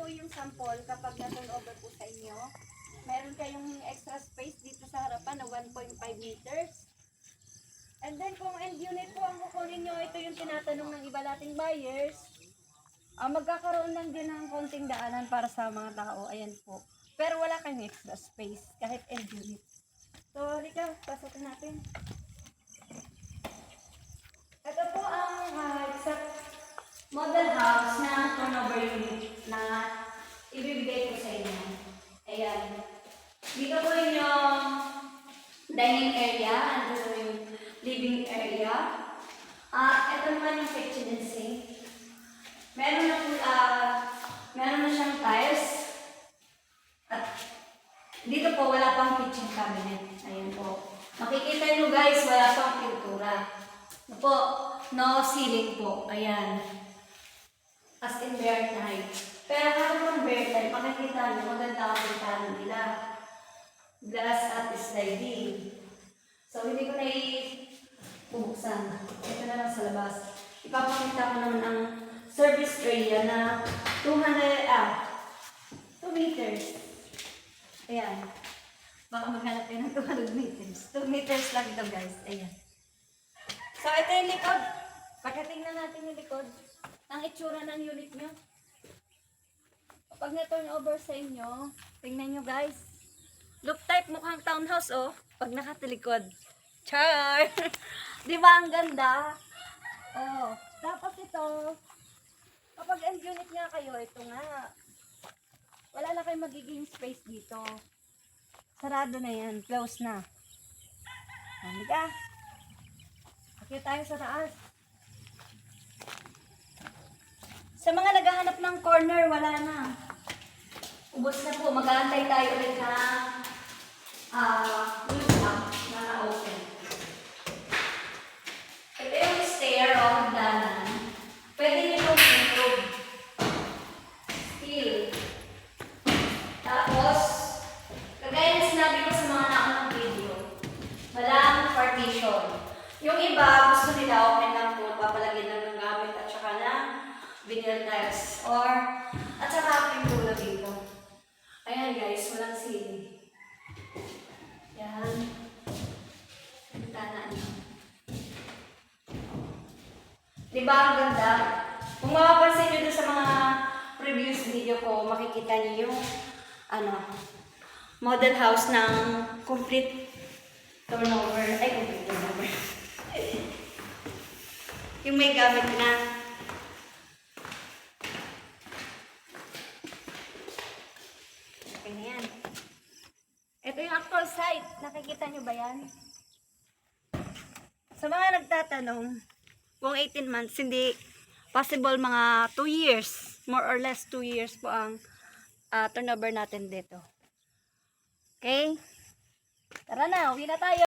po yung sample kapag na-turnover po sa inyo. Meron kayong extra space dito sa harapan na 1.5 meters. And then kung end unit po ang kukunin nyo, ito yung tinatanong ng iba nating buyers. Magkakaroon lang din ng konting daanan para sa mga tao. Ayan po. Pero wala kayong extra space kahit end unit. So, Rika, pasokin natin. Ito po ang exact model house na turnover unit na ibibigay ko sa inyo. Ayan. Dito po yung dining area, ando yung living area. Ito naman yung kitchen and sink. Meron na siyang tiles. At dito po wala pang kitchen cabinet. Ayan po. Makikita nyo guys, wala pang pintura. Ito po, no ceiling po. Ayan. As in bare type. Pero kapag pang bare type, makikita nyo, maganda ang bintana nila. Glass at sliding. So, hindi ko na ibubuksan. Ito na lang sa labas. Ipapakita ko naman ang service area na 2 meters. Ayan. Baka maghanap kayo ng 200 meters. 2 meters lang ito guys. Ayan. So, ito yung likod. Pagkatingnan natin yung likod. Ang itsura ng unit nyo. Kapag na-turn over sa inyo, tingnan nyo guys. Look type mukhang townhouse oh. Pag nakatilikod. Char! Di ba ang ganda? Oh. Tapos ito, kapag end unit nga kayo, ito nga. Wala na kayong magiging space dito. Sarado na yan. Close na. Halika. Okay tayo sa taas. Sa mga naghahanap ng corner, wala na. Ubos na po. Mag-aantay tayo ulit na rooftop na na-open. Ito yung stair o hagdanan. Pwede nyo itong improve. Steel. Tapos, kagaya na sinabi ko sa mga naunang video, walang partition. Yung iba, gusto nila open lang po, papalagyan lang ng gamit at saka na vinyl tiles. At saka pintura dito. Ayan guys, walang ceiling. Yan. Bintana niyo. Diba ang ganda? Kung mapapansin nyo doon sa mga previous video ko, makikita niyo yung model house ng complete turnover. Complete turnover. Yung may gamit na. Okay na yan. Ito yung actual site. Nakikita nyo ba yan? Sa mga nagtatanong, kung 18 months, hindi possible mga 2 years. More or less 2 years po ang turnover natin dito. Okay? Tara na, uwi na tayo.